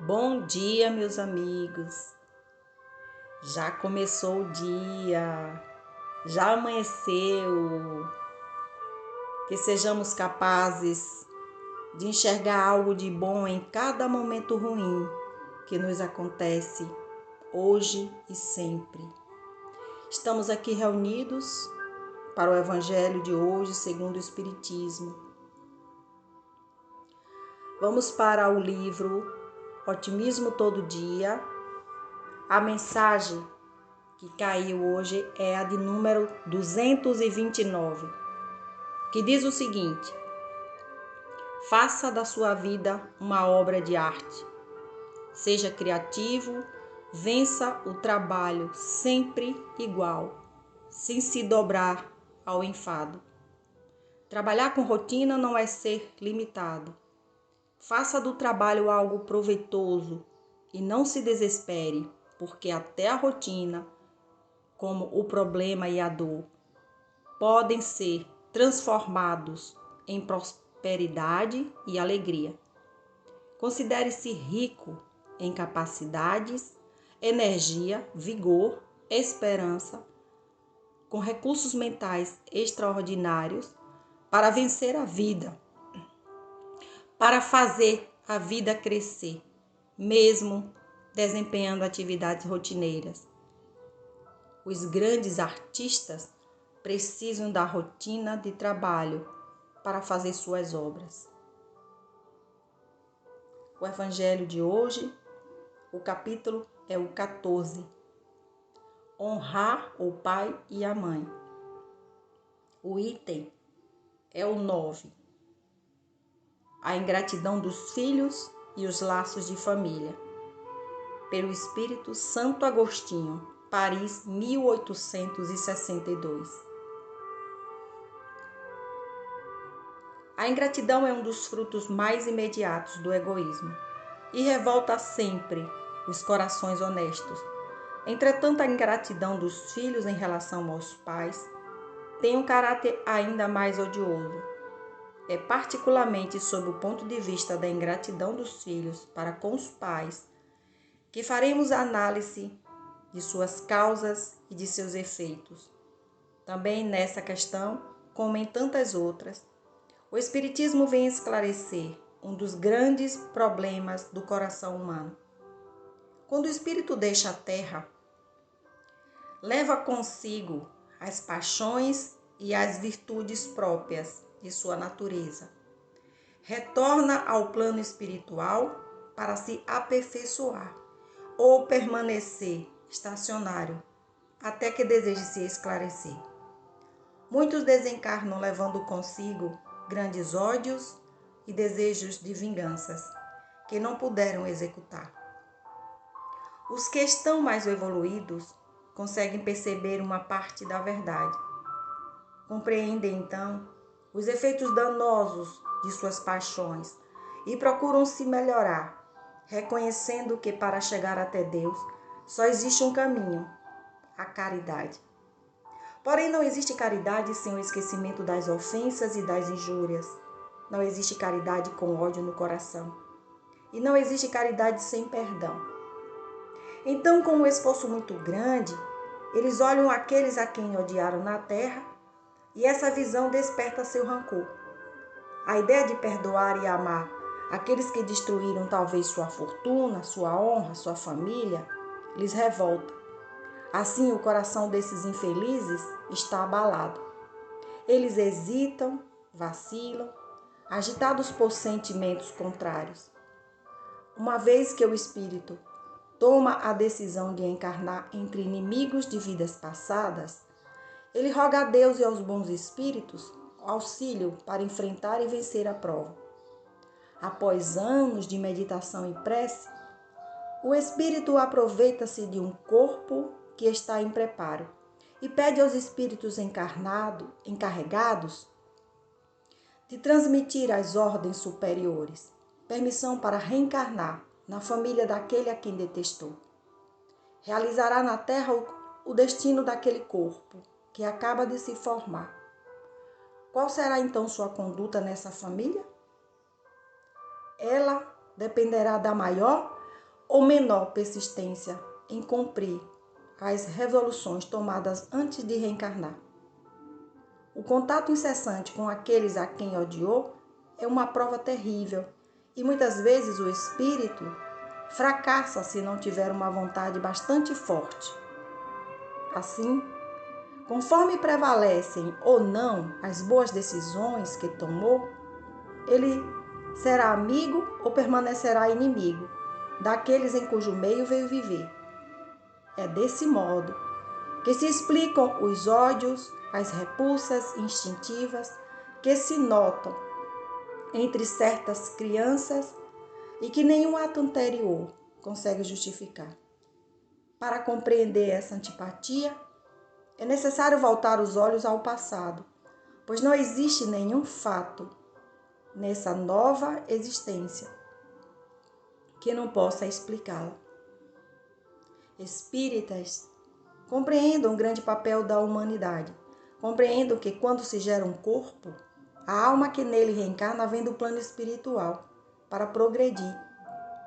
Bom dia, meus amigos. Já começou o dia, já amanheceu. Que sejamos capazes de enxergar algo de bom em cada momento ruim que nos acontece hoje e sempre. Estamos aqui reunidos para o Evangelho de hoje, segundo o Espiritismo. Vamos para o livro Otimismo Todo Dia. A mensagem que caiu hoje é a de número 229, que diz o seguinte: faça da sua vida uma obra de arte. Seja criativo, vença o trabalho sempre igual, sem se dobrar ao enfado. Trabalhar com rotina não é ser limitado. Faça do trabalho algo proveitoso e não se desespere, porque até a rotina, como o problema e a dor, podem ser transformados em prosperidade e alegria. Considere-se rico em capacidades, energia, vigor, esperança, com recursos mentais extraordinários para vencer a vida, para fazer a vida crescer, mesmo desempenhando atividades rotineiras. Os grandes artistas precisam da rotina de trabalho para fazer suas obras. O Evangelho de hoje, o capítulo é o 14. Honrar o pai e a mãe. O item é o 9. A ingratidão dos filhos e os laços de família. Pelo Espírito Santo Agostinho, Paris, 1862. A ingratidão é um dos frutos mais imediatos do egoísmo e revolta sempre os corações honestos. Entretanto, a ingratidão dos filhos em relação aos pais tem um caráter ainda mais odioso. É particularmente sob o ponto de vista da ingratidão dos filhos para com os pais que faremos a análise de suas causas e de seus efeitos. Também nessa questão, como em tantas outras, o Espiritismo vem esclarecer um dos grandes problemas do coração humano. Quando o espírito deixa a terra, leva consigo as paixões e as virtudes próprias de sua natureza. Retorna ao plano espiritual para se aperfeiçoar ou permanecer estacionário até que deseje se esclarecer. Muitos desencarnam levando consigo grandes ódios e desejos de vinganças que não puderam executar. Os que estão mais evoluídos conseguem perceber uma parte da verdade. Compreendem então os efeitos danosos de suas paixões e procuram se melhorar, reconhecendo que para chegar até Deus só existe um caminho, a caridade. Porém, não existe caridade sem o esquecimento das ofensas e das injúrias. Não existe caridade com ódio no coração. E não existe caridade sem perdão. Então, com um esforço muito grande, eles olham aqueles a quem odiaram na terra e essa visão desperta seu rancor. A ideia de perdoar e amar aqueles que destruíram talvez sua fortuna, sua honra, sua família, lhes revolta. Assim, o coração desses infelizes está abalado. Eles hesitam, vacilam, agitados por sentimentos contrários. Uma vez que o espírito toma a decisão de encarnar entre inimigos de vidas passadas, ele roga a Deus e aos bons espíritos auxílio para enfrentar e vencer a prova. Após anos de meditação e prece, o espírito aproveita-se de um corpo que está em preparo e pede aos espíritos encarregados de transmitir às ordens superiores permissão para reencarnar na família daquele a quem detestou. Realizará na terra o destino daquele corpo que acaba de se formar. Qual será então sua conduta nessa família? Ela dependerá da maior ou menor persistência em cumprir as resoluções tomadas antes de reencarnar. O contato incessante com aqueles a quem odiou é uma prova terrível e muitas vezes o espírito fracassa se não tiver uma vontade bastante forte. Assim, conforme prevalecem ou não as boas decisões que tomou, ele será amigo ou permanecerá inimigo daqueles em cujo meio veio viver. É desse modo que se explicam os ódios, as repulsas instintivas que se notam entre certas crianças e que nenhum ato anterior consegue justificar. Para compreender essa antipatia, é necessário voltar os olhos ao passado, pois não existe nenhum fato nessa nova existência que não possa explicá-la. Espíritas compreendam o grande papel da humanidade. Compreendam que quando se gera um corpo, a alma que nele reencarna vem do plano espiritual para progredir.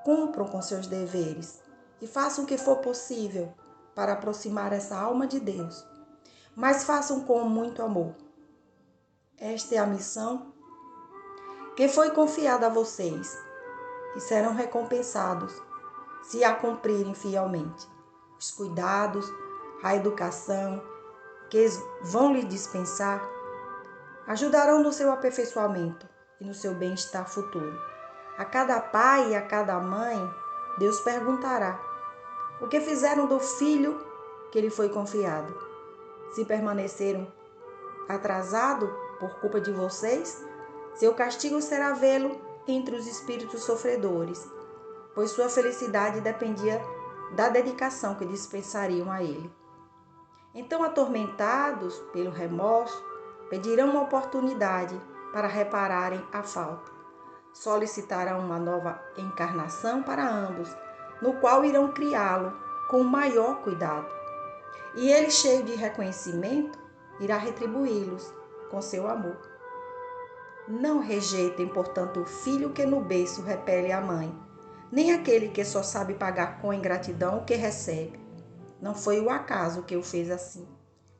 Cumpram com seus deveres e façam o que for possível para aproximar essa alma de Deus, mas façam com muito amor. Esta é a missão que foi confiada a vocês e serão recompensados se a cumprirem fielmente. Os cuidados, a educação que vão lhe dispensar ajudarão no seu aperfeiçoamento e no seu bem-estar futuro. A cada pai e a cada mãe, Deus perguntará o que fizeram do filho que lhe foi confiado. Se permaneceram atrasados por culpa de vocês, seu castigo será vê-lo entre os espíritos sofredores, pois sua felicidade dependia da dedicação que dispensariam a ele. Então, atormentados pelo remorso, pedirão uma oportunidade para repararem a falta. Solicitarão uma nova encarnação para ambos, no qual irão criá-lo com maior cuidado. E ele, cheio de reconhecimento, irá retribuí-los com seu amor. Não rejeitem, portanto, o filho que no berço repele a mãe, nem aquele que só sabe pagar com ingratidão o que recebe. Não foi o acaso que o fez assim,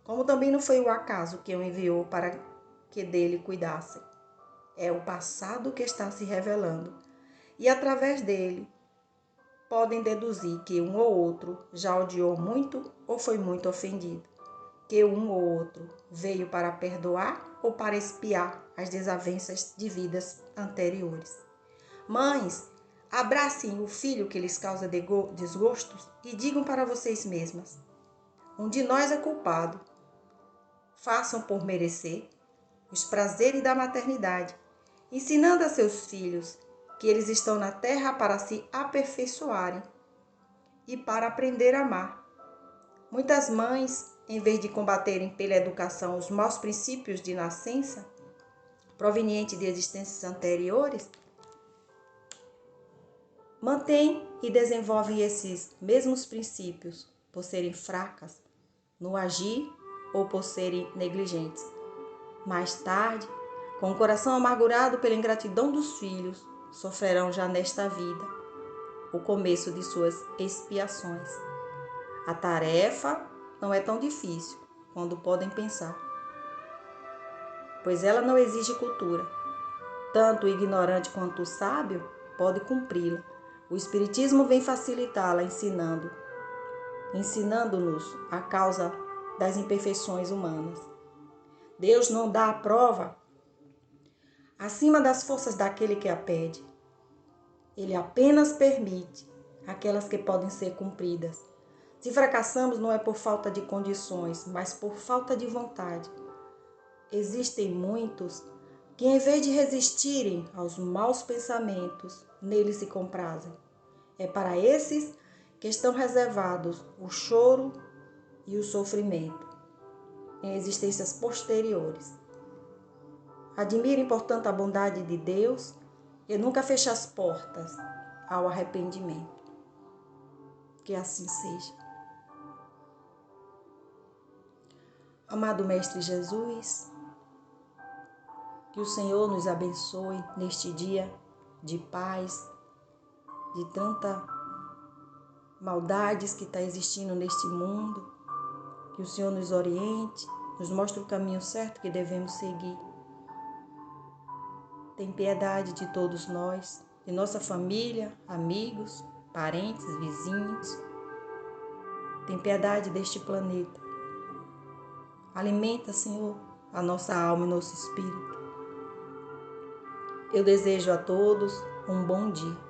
como também não foi o acaso que o enviou para que dele cuidassem. É o passado que está se revelando, e através dele podem deduzir que um ou outro já odiou muito ou foi muito ofendido, que um ou outro veio para perdoar ou para expiar as desavenças de vidas anteriores. Mães, abracem o filho que lhes causa desgostos e digam para vocês mesmas: um de nós é culpado. Façam por merecer os prazeres da maternidade, ensinando a seus filhos que eles estão na terra para se aperfeiçoarem e para aprender a amar. Muitas mães, em vez de combaterem pela educação os maus princípios de nascença, provenientes de existências anteriores, mantêm e desenvolvem esses mesmos princípios por serem fracas no agir ou por serem negligentes. Mais tarde, com o coração amargurado pela ingratidão dos filhos, sofrerão já nesta vida o começo de suas expiações. A tarefa não é tão difícil quando podem pensar, pois ela não exige cultura. Tanto o ignorante quanto o sábio pode cumpri-la. O Espiritismo vem facilitá-la, ensinando-nos a causa das imperfeições humanas. Deus não dá a prova acima das forças daquele que a pede. Ele apenas permite aquelas que podem ser cumpridas. Se fracassamos, não é por falta de condições, mas por falta de vontade. Existem muitos que, em vez de resistirem aos maus pensamentos, neles se comprazem. É para esses que estão reservados o choro e o sofrimento em existências posteriores. Admirem, portanto, a bondade de Deus e nunca feche as portas ao arrependimento. Que assim seja. Amado Mestre Jesus, que o Senhor nos abençoe neste dia de paz, de tanta maldades que está existindo neste mundo. Que o Senhor nos oriente, nos mostre o caminho certo que devemos seguir. Tem piedade de todos nós, de nossa família, amigos, parentes, vizinhos. Tem piedade deste planeta. Alimenta, Senhor, a nossa alma e nosso espírito. Eu desejo a todos um bom dia.